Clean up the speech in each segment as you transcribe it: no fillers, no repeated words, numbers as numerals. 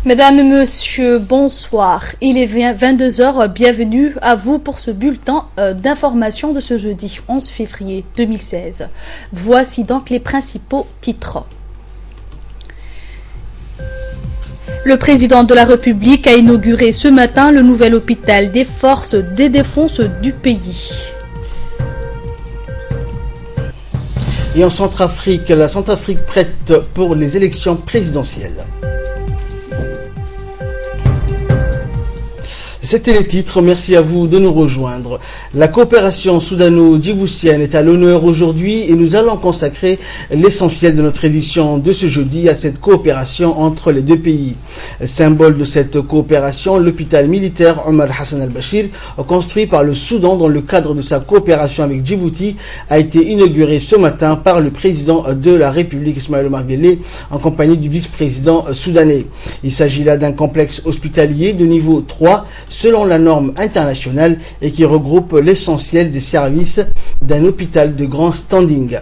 Mesdames et messieurs, bonsoir. Il est 22h, bienvenue à vous pour ce bulletin d'information de ce jeudi 11 février 2016. Voici donc les principaux titres. Le président de la République a inauguré ce matin le nouvel hôpital des forces de défense du pays. Et en Centrafrique, la Centrafrique prête pour les élections présidentielles. C'était les titres, merci à vous de nous rejoindre. La coopération soudano-djiboutienne est à l'honneur aujourd'hui et nous allons consacrer l'essentiel de notre édition de ce jeudi à cette coopération entre les deux pays. Symbole de cette coopération, l'hôpital militaire Omar Hassan al-Bashir, construit par le Soudan dans le cadre de sa coopération avec Djibouti, a été inauguré ce matin par le président de la République Ismaël Omar Guelleh en compagnie du vice-président soudanais. Il s'agit là d'un complexe hospitalier de niveau 3 selon la norme internationale et qui regroupe l'essentiel des services d'un hôpital de grand standing.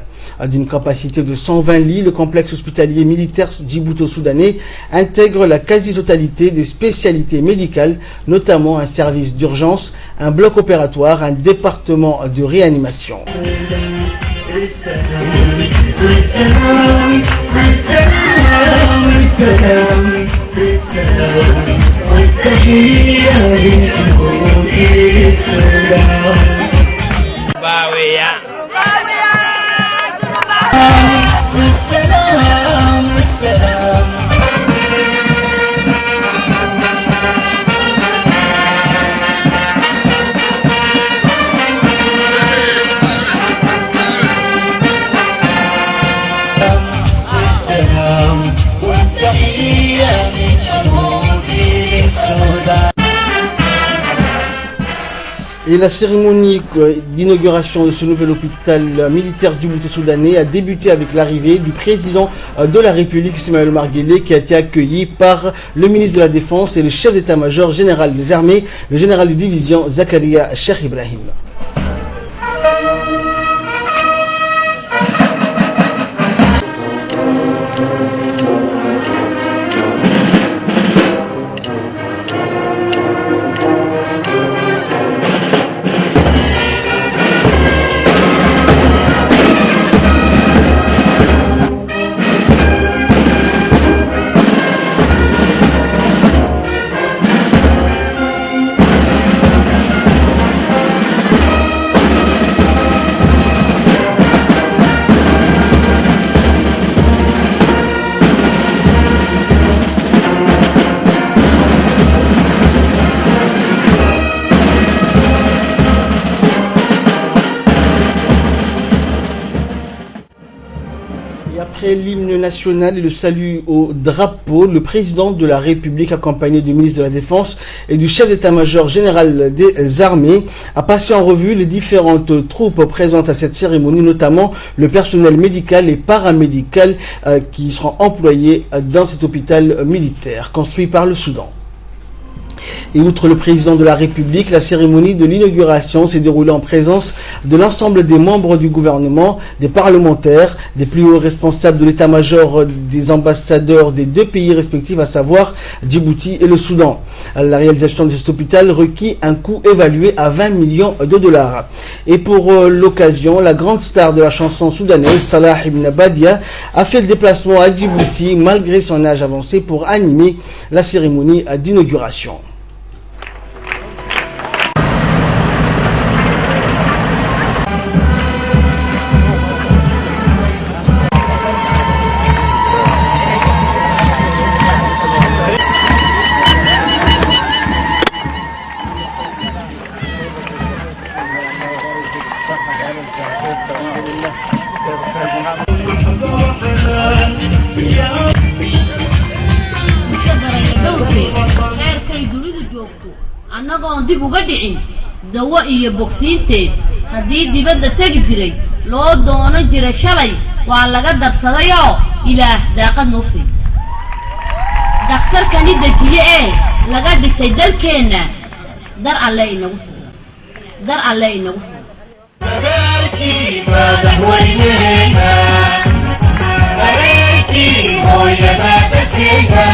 D'une capacité de 120 lits, le complexe hospitalier militaire djibouto-soudanais intègre la quasi-totalité des spécialités médicales, notamment un service d'urgence, un bloc opératoire, un département de réanimation. Et la cérémonie d'inauguration de ce nouvel hôpital militaire djibouto-soudanais a débuté avec l'arrivée du président de la République Ismaël Omar Guelleh, qui a été accueilli par le ministre de la Défense et le chef d'état-major général des armées, le général de division Zakaria Cheikh Ibrahim. Après l'hymne national et le salut au drapeau, le président de la République, accompagné du ministre de la Défense et du chef d'état-major général des armées, a passé en revue les différentes troupes présentes à cette cérémonie, notamment le personnel médical et paramédical qui seront employés dans cet hôpital militaire construit par le Soudan. Et outre le président de la République, la cérémonie de l'inauguration s'est déroulée en présence de l'ensemble des membres du gouvernement, des parlementaires, des plus hauts responsables de l'état-major, des ambassadeurs des deux pays respectifs, à savoir Djibouti et le Soudan. La réalisation de cet hôpital requit un coût évalué à 20 millions de dollars. Et pour l'occasion, la grande star de la chanson soudanaise, Salah Ibn Badia, a fait le déplacement à Djibouti malgré son âge avancé pour animer la cérémonie d'inauguration. annagoon dib uga dhicin dawo iyo bogsiinteed haddii dibad la tegi jiray loo doono jira shalay waa laga darsadayoo ilaah daaqad noo fid dhakhtarkani dejiye ee laga dhisay dalkeenna dar alle inagu filan dar alle inagu filan dadaalkii madaxweyneena dareenkii hooyada dadkeena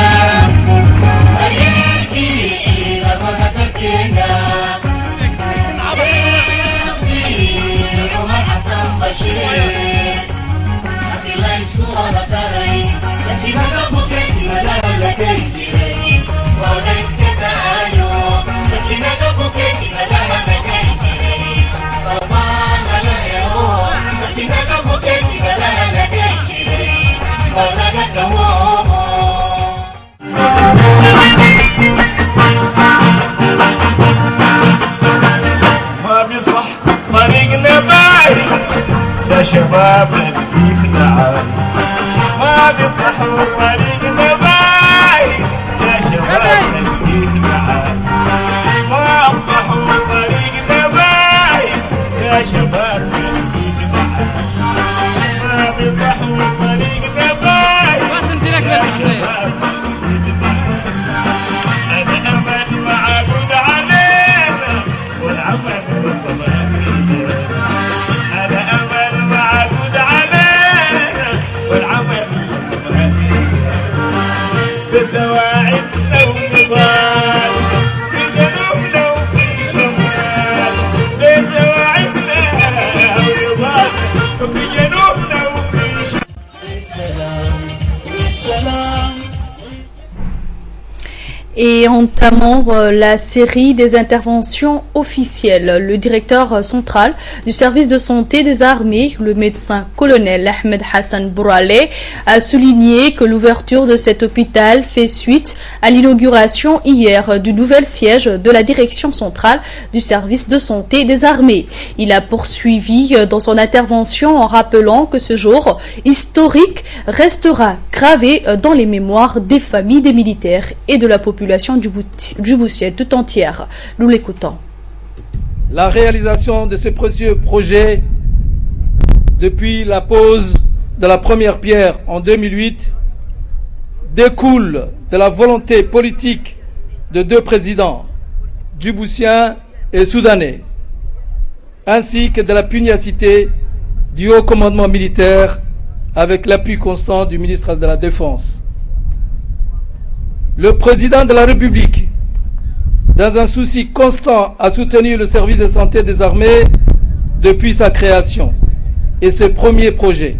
يا شباب نبي في العالي ما بيصحوا طريقنا باي يا شباب نبي في العالي ما بيصحوا طريقنا باي يا شباب نبي في العالي ما بيصحوا طريقنا باي يا شباب نبي في العالي أنا أمل معقود علينا والعمل بالضمان بسواعدنا ونضال في جنوبنا وفي شمال بسواعدنا ونضال وفي جنوبنا وفي شمال السلام والسلام. Et entamons la série des interventions officielles. Le directeur central du service de santé des armées, le médecin colonel Ahmed Hassan Bourale, a souligné que l'ouverture de cet hôpital fait suite à l'inauguration hier du nouvel siège de la direction centrale du service de santé des armées. Il a poursuivi dans son intervention en rappelant que ce jour historique restera gravé dans les mémoires des familles des militaires et de la population djiboutienne tout entière. Nous l'écoutons. La réalisation de ce précieux projet depuis la pose de la première pierre en 2008 découle de la volonté politique de deux présidents, djiboutiens et soudanais, ainsi que de la pugnacité du haut commandement militaire avec l'appui constant du ministre de la Défense. Le président de la République, dans un souci constant, a soutenu le service de santé des armées depuis sa création et ses premiers projets,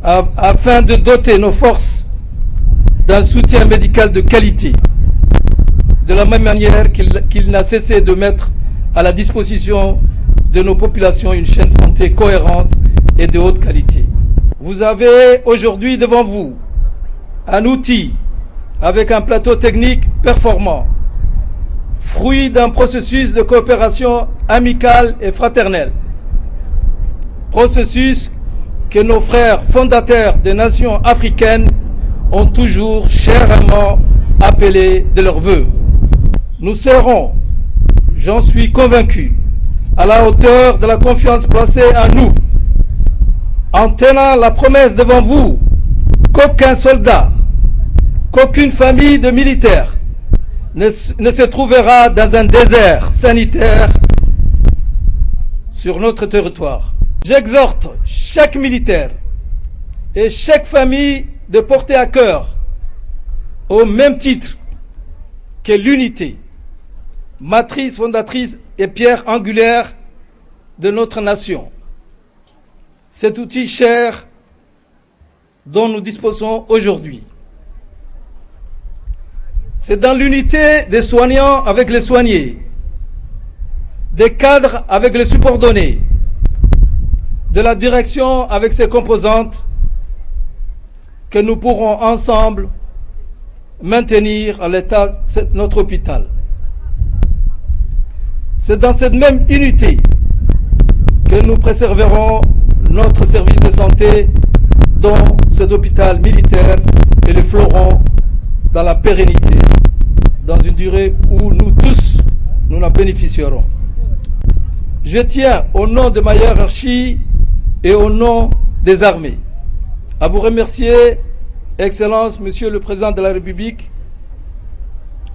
afin de doter nos forces d'un soutien médical de qualité, de la même manière qu'il n'a cessé de mettre à la disposition de nos populations une chaîne de santé cohérente et de haute qualité. Vous avez aujourd'hui devant vous un outil avec un plateau technique performant, fruit d'un processus de coopération amicale et fraternelle. Processus que nos frères fondateurs des nations africaines ont toujours chèrement appelé de leurs vœux. Nous serons, j'en suis convaincu, à la hauteur de la confiance placée en nous, en tenant la promesse devant vous qu'aucun soldat, qu'aucune famille de militaires ne se trouvera dans un désert sanitaire sur notre territoire. J'exhorte chaque militaire et chaque famille de porter à cœur, au même titre que l'unité, matrice fondatrice et pierre angulaire de notre nation. Cet outil cher dont nous disposons aujourd'hui. C'est dans l'unité des soignants avec les soignés, des cadres avec les subordonnés, de la direction avec ses composantes, que nous pourrons ensemble maintenir à l'état notre hôpital. C'est dans cette même unité que nous préserverons notre service de santé, dont cet hôpital militaire est le fleuron dans la pérennité, dans une durée où nous tous, nous en bénéficierons. Je tiens, au nom de ma hiérarchie et au nom des armées, à vous remercier, Excellence, Monsieur le Président de la République,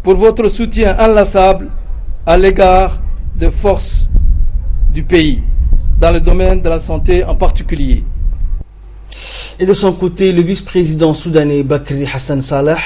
pour votre soutien inlassable à l'égard des forces du pays, dans le domaine de la santé en particulier. Et de son côté, le vice-président soudanais Bakri Hassan Salah,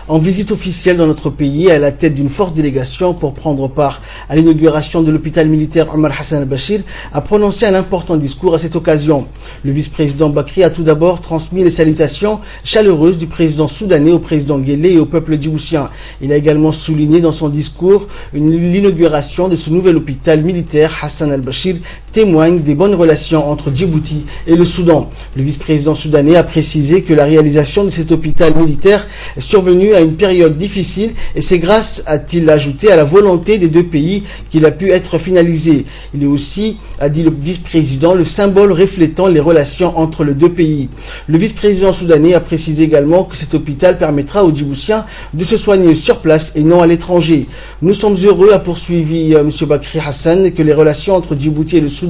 en visite officielle dans notre pays à la tête d'une forte délégation pour prendre part à l'inauguration de l'hôpital militaire Omar Hassan al-Bashir, a prononcé un important discours à cette occasion. Le vice-président Bakri a tout d'abord transmis les salutations chaleureuses du président soudanais au président Guelleh et au peuple djiboutien. Il a également souligné dans son discours l'inauguration de ce nouvel hôpital militaire Hassan al-Bashir témoigne des bonnes relations entre Djibouti et le Soudan. Le vice-président soudanais a précisé que la réalisation de cet hôpital militaire est survenue à une période difficile et c'est grâce, a-t-il ajouté, à la volonté des deux pays qu'il a pu être finalisé. Il est aussi, a dit le vice-président, le symbole reflétant les relations entre les deux pays. Le vice-président soudanais a précisé également que cet hôpital permettra aux Djiboutiens de se soigner sur place et non à l'étranger. Nous sommes heureux, a poursuivi M. Bakri Hassan, que les relations entre Djibouti et le Soudan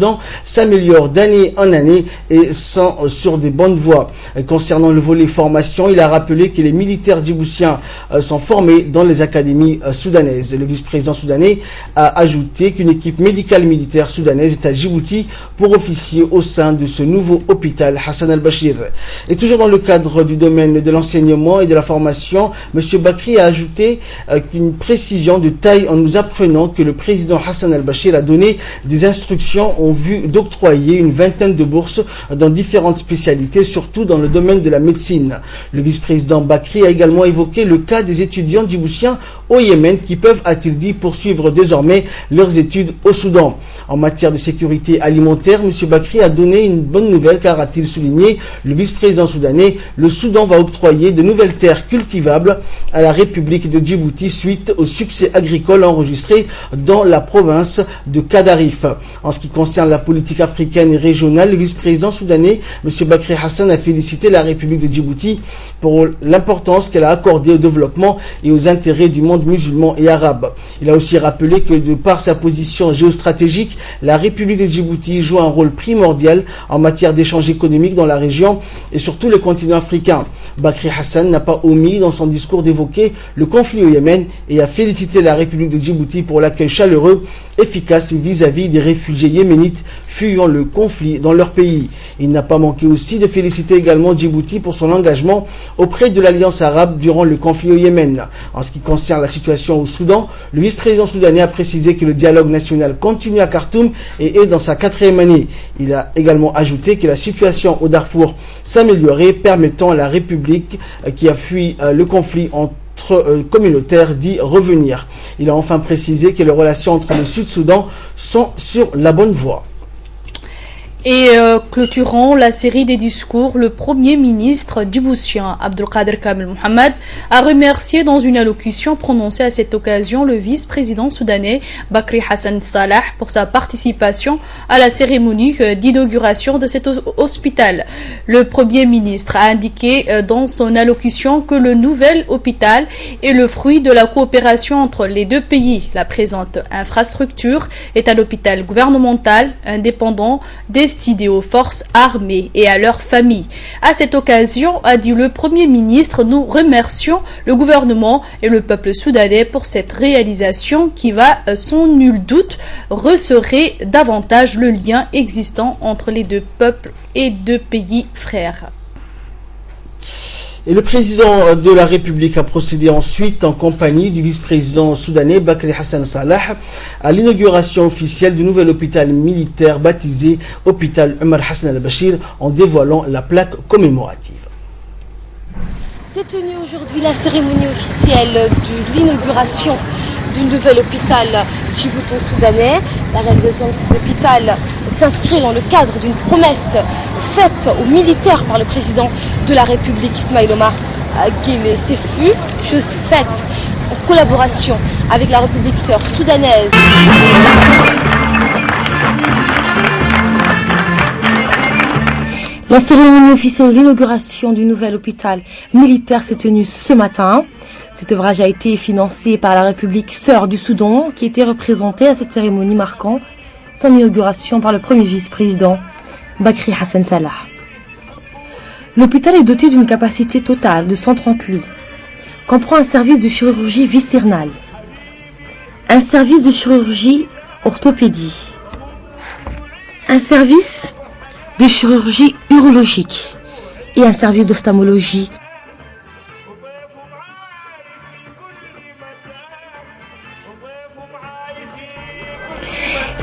s'améliorent d'année en année et sont sur des bonnes voies. Concernant le volet formation, il a rappelé que les militaires djiboutiens sont formés dans les académies soudanaises. Le vice-président soudanais a ajouté qu'une équipe médicale militaire soudanaise est à Djibouti pour officier au sein de ce nouveau hôpital Hassan al-Bashir. Et toujours dans le cadre du domaine de l'enseignement et de la formation, M. Bakri a ajouté une précision de taille en nous apprenant que le président Hassan al-Bashir a donné des instructions en vue d'octroyer une vingtaine de bourses dans différentes spécialités, surtout dans le domaine de la médecine. Le vice-président Bakri a également évoqué le cas des étudiants djiboutiens au Yémen qui peuvent, a-t-il dit, poursuivre désormais leurs études au Soudan. En matière de sécurité alimentaire, M. Bakri a donné une bonne nouvelle car, a-t-il souligné, le vice-président soudanais, le Soudan va octroyer de nouvelles terres cultivables à la République de Djibouti suite au succès agricole enregistré dans la province de Kadarif. En ce qui concerne la politique africaine et régionale, le vice-président soudanais, M. Bakri Hassan, a félicité la République de Djibouti pour l'importance qu'elle a accordée au développement et aux intérêts du monde musulman et arabe. Il a aussi rappelé que de par sa position géostratégique, la République de Djibouti joue un rôle primordial en matière d'échanges économiques dans la région et surtout le continent africain. Bakri Hassan n'a pas omis dans son discours d'évoquer le conflit au Yémen et a félicité la République de Djibouti pour l'accueil chaleureux, efficace vis-à-vis des réfugiés yéménites fuyant le conflit dans leur pays. Il n'a pas manqué aussi de féliciter également Djibouti pour son engagement auprès de l'Alliance arabe durant le conflit au Yémen. En ce qui concerne la situation au Soudan, le vice-président soudanais a précisé que le dialogue national continue à Khartoum et est dans sa 4e année. Il a également ajouté que la situation au Darfour s'améliorait, permettant à la République qui a fui le conflit communautaire d'y revenir. Il a enfin précisé que les relations entre le Sud-Soudan sont sur la bonne voie. Et clôturant la série des discours, le Premier ministre djiboutien Abdelkader Kamel Mohamed a remercié dans une allocution prononcée à cette occasion le vice-président soudanais Bakri Hassan Salah pour sa participation à la cérémonie d'inauguration de cet hôpital. Le Premier ministre a indiqué dans son allocution que le nouvel hôpital est le fruit de la coopération entre les deux pays. La présente infrastructure est un hôpital gouvernemental indépendant destiné aux forces armées et à leurs familles. À cette occasion, a dit le Premier ministre, nous remercions le gouvernement et le peuple soudanais pour cette réalisation qui va, sans nul doute, resserrer davantage le lien existant entre les deux peuples et deux pays frères. Et le président de la République a procédé ensuite en compagnie du vice-président soudanais Bakri Hassan Salah à l'inauguration officielle du nouvel hôpital militaire baptisé Hôpital Omar Hassan al-Bashir en dévoilant la plaque commémorative. C'est tenu aujourd'hui la cérémonie officielle de l'inauguration du nouvel hôpital djibouto-soudanais. La réalisation de cet hôpital s'inscrit dans le cadre d'une promesse faite aux militaires par le président de la République Ismaïl Omar Guelleh Séfou, chose faite en collaboration avec la République sœur soudanaise. La cérémonie officielle de l'inauguration du nouvel hôpital militaire s'est tenue ce matin. Cet ouvrage a été financé par la République sœur du Soudan qui était représentée à cette cérémonie marquant son inauguration par le premier vice-président Bakri Hassan Salah. L'hôpital est doté d'une capacité totale de 130 lits, comprend un service de chirurgie viscérale, un service de chirurgie orthopédie, un service de chirurgie urologique et un service d'ophtalmologie.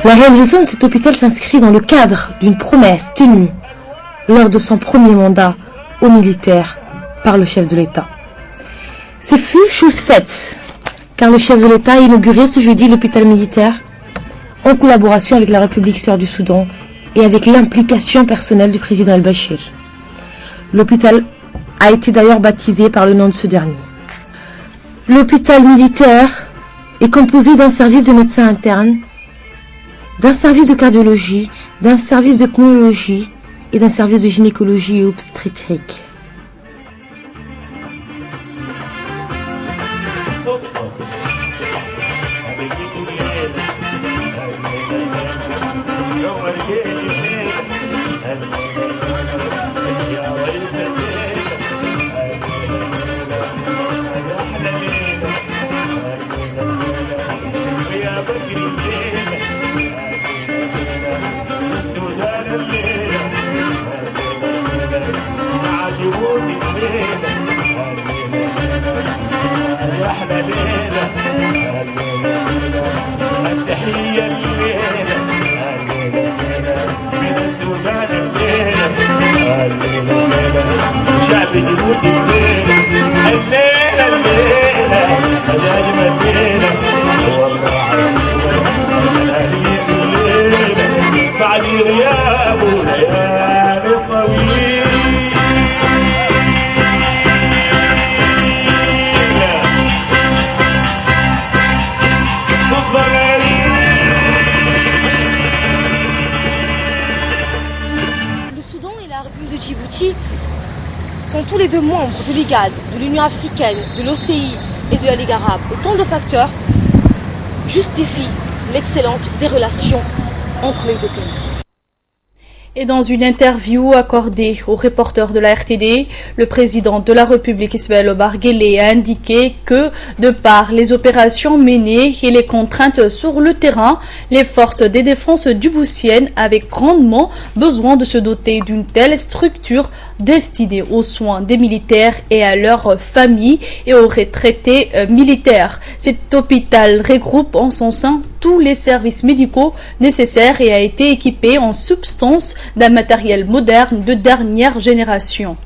La réalisation de cet hôpital s'inscrit dans le cadre d'une promesse tenue lors de son premier mandat aux militaires par le chef de l'État. Ce fut chose faite, car le chef de l'État a inauguré ce jeudi l'hôpital militaire en collaboration avec la République sœur du Soudan et avec l'implication personnelle du président El-Bachir. L'hôpital a été d'ailleurs baptisé par le nom de ce dernier. L'hôpital militaire est composé d'un service de médecins internes, d'un service de cardiologie, d'un service de pneumologie et d'un service de gynécologie et obstétrique. Sont tous les deux membres de l'IGAD, de l'Union africaine, de l'OCI et de la Ligue arabe. Autant de facteurs justifient l'excellence des relations entre les deux pays. Et dans une interview accordée aux reporters de la RTD, le président de la République Ismaël Omar Guelleh a indiqué que, de par les opérations menées et les contraintes sur le terrain, les forces de défense djiboutiennes avaient grandement besoin de se doter d'une telle structure destinée aux soins des militaires et à leurs familles et aux retraités militaires. Cet hôpital regroupe en son sein tous les services médicaux nécessaires et a été équipé en substance d'un matériel moderne de dernière génération.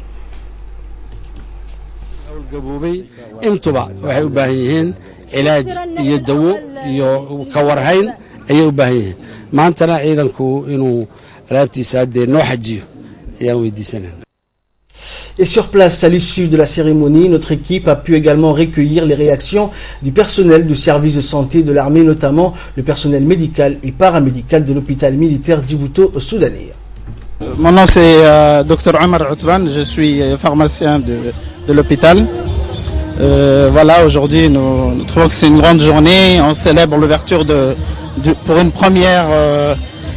Et sur place, à l'issue de la cérémonie, notre équipe a pu également recueillir les réactions du personnel du service de santé de l'armée, notamment le personnel médical et paramédical de l'hôpital militaire djibouto-soudanais. Mon nom c'est Dr Omar Outban, je suis pharmacien de l'hôpital. Voilà, aujourd'hui nous trouvons que c'est une grande journée. On célèbre l'ouverture pour une première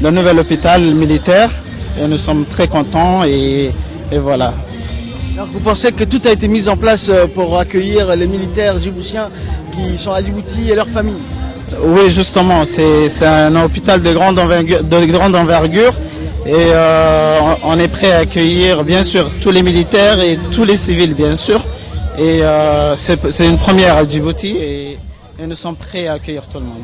d'un nouvel hôpital militaire. Et nous sommes très contents et voilà. Alors, vous pensez que tout a été mis en place pour accueillir les militaires djiboutiens qui sont à Djibouti et leurs familles? Oui, justement, c'est un hôpital de grande envergure et on est prêt à accueillir bien sûr tous les militaires et tous les civils bien sûr. Et c'est une première à Djibouti et nous sommes prêts à accueillir tout le monde.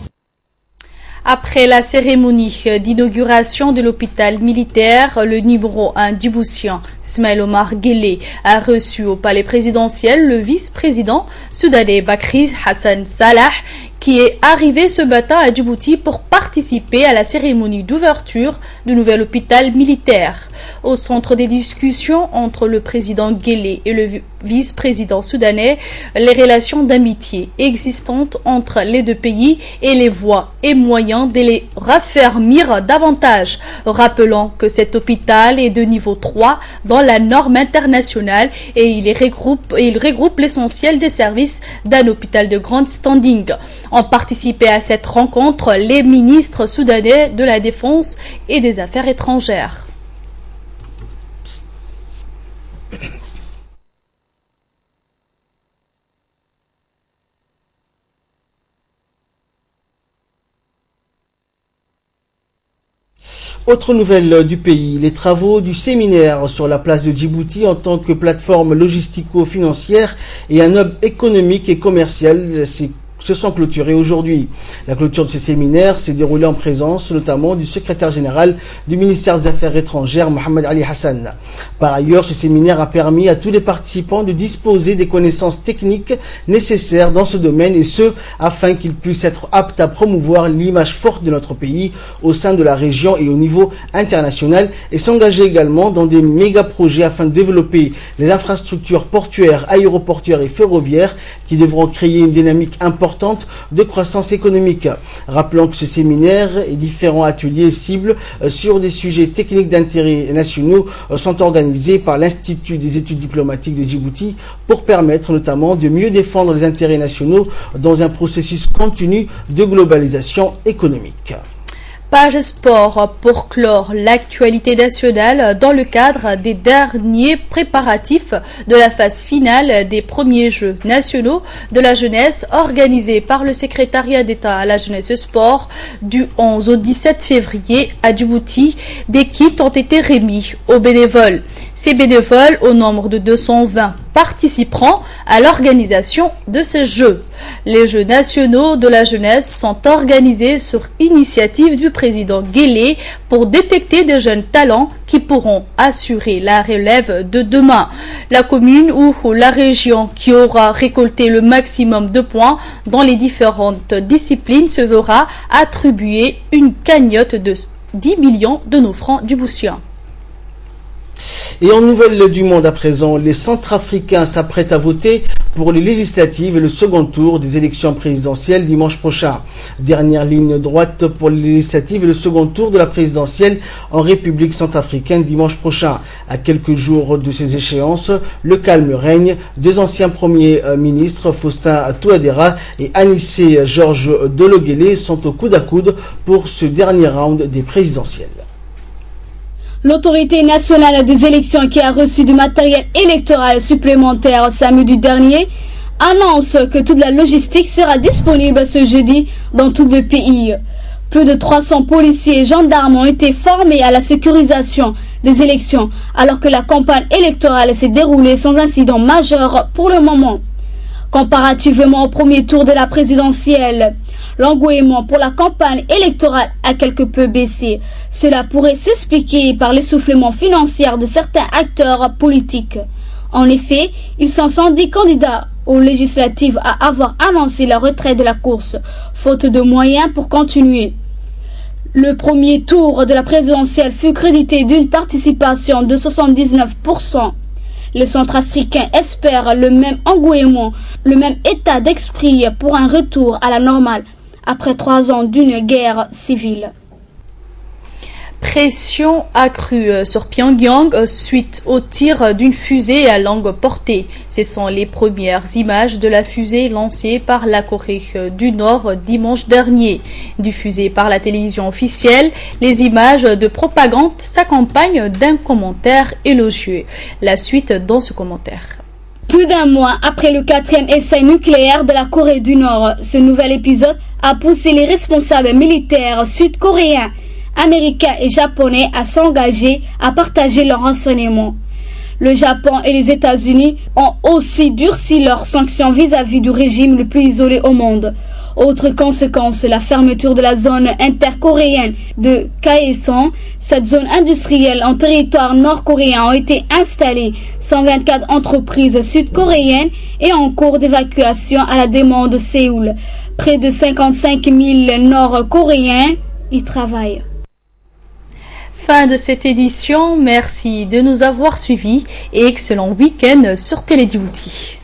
Après la cérémonie d'inauguration de l'hôpital militaire, le numéro 1 djiboutien, Ismaël Omar Guelleh, a reçu au palais présidentiel le vice-président soudanais Bakri Hassan Salah, qui est arrivé ce matin à Djibouti pour participer à la cérémonie d'ouverture du nouvel hôpital militaire. Au centre des discussions entre le président Guelleh et le vice-président soudanais, les relations d'amitié existantes entre les deux pays et les voies et moyens de les raffermir davantage, rappelant que cet hôpital est de niveau 3 dans la norme internationale et il regroupe l'essentiel des services d'un hôpital de grande standing. Ont participé à cette rencontre les ministres soudanais de la Défense et des Affaires étrangères. Autre nouvelle du pays, les travaux du séminaire sur la place de Djibouti en tant que plateforme logistico-financière et un hub économique et commercial se sont clôturés aujourd'hui. La clôture de ce séminaire s'est déroulée en présence notamment du secrétaire général du ministère des Affaires étrangères, Mohamed Ali Hassan. Par ailleurs, ce séminaire a permis à tous les participants de disposer des connaissances techniques nécessaires dans ce domaine et ce, afin qu'ils puissent être aptes à promouvoir l'image forte de notre pays au sein de la région et au niveau international et s'engager également dans des méga-projets afin de développer les infrastructures portuaires, aéroportuaires et ferroviaires qui devront créer une dynamique importante de croissance économique. Rappelons que ce séminaire et différents ateliers cibles sur des sujets techniques d'intérêt nationaux sont organisés par l'Institut des études diplomatiques de Djibouti pour permettre notamment de mieux défendre les intérêts nationaux dans un processus continu de globalisation économique. Page sport pour clore l'actualité nationale dans le cadre des derniers préparatifs de la phase finale des premiers Jeux nationaux de la jeunesse organisés par le secrétariat d'État à la jeunesse et sport du 11 au 17 février à Djibouti. Des kits ont été remis aux bénévoles. Ces bénévoles, au nombre de 220, participeront à l'organisation de ces Jeux. Les Jeux nationaux de la jeunesse sont organisés sur initiative du président Guélé pour détecter des jeunes talents qui pourront assurer la relève de demain. La commune ou la région qui aura récolté le maximum de points dans les différentes disciplines se verra attribuer une cagnotte de 10 millions de nos francs djiboutiens. Et en nouvelle du monde à présent, les Centrafricains s'apprêtent à voter pour les législatives et le second tour des élections présidentielles dimanche prochain. Dernière ligne droite pour les législatives et le second tour de la présidentielle en République centrafricaine dimanche prochain. À quelques jours de ces échéances, le calme règne. Deux anciens premiers ministres, Faustin Touadéra et Anissé Georges Dologuélé, sont au coude à coude pour ce dernier round des présidentielles. L'autorité nationale des élections, qui a reçu du matériel électoral supplémentaire samedi dernier, annonce que toute la logistique sera disponible ce jeudi dans tout le pays. Plus de 300 policiers et gendarmes ont été formés à la sécurisation des élections, alors que la campagne électorale s'est déroulée sans incident majeur pour le moment. Comparativement au premier tour de la présidentielle, l'engouement pour la campagne électorale a quelque peu baissé. Cela pourrait s'expliquer par l'essoufflement financier de certains acteurs politiques. En effet, ils sont 110 candidats aux législatives à avoir annoncé la retraite de la course, faute de moyens pour continuer. Le premier tour de la présidentielle fut crédité d'une participation de 79%. Les Centrafricains espèrent le même engouement, le même état d'esprit pour un retour à la normale après 3 ans d'une guerre civile. Pression accrue sur Pyongyang suite au tir d'une fusée à longue portée. Ce sont les premières images de la fusée lancée par la Corée du Nord dimanche dernier. Diffusée par la télévision officielle, les images de propagande s'accompagnent d'un commentaire élogieux. La suite dans ce commentaire. Plus d'un mois après le 4e essai nucléaire de la Corée du Nord, ce nouvel épisode a poussé les responsables militaires sud-coréens, américains et japonais à s'engager à partager leurs renseignements. Le Japon et les États-Unis ont aussi durci leurs sanctions vis-à-vis du régime le plus isolé au monde. Autre conséquence, la fermeture de la zone intercoréenne de Kaesong. Cette zone industrielle en territoire nord-coréen a été installée 124 entreprises sud-coréennes et en cours d'évacuation à la demande de Séoul. Près de 55 000 nord-coréens y travaillent. Fin de cette édition, merci de nous avoir suivis et excellent week-end sur Télé Djibouti.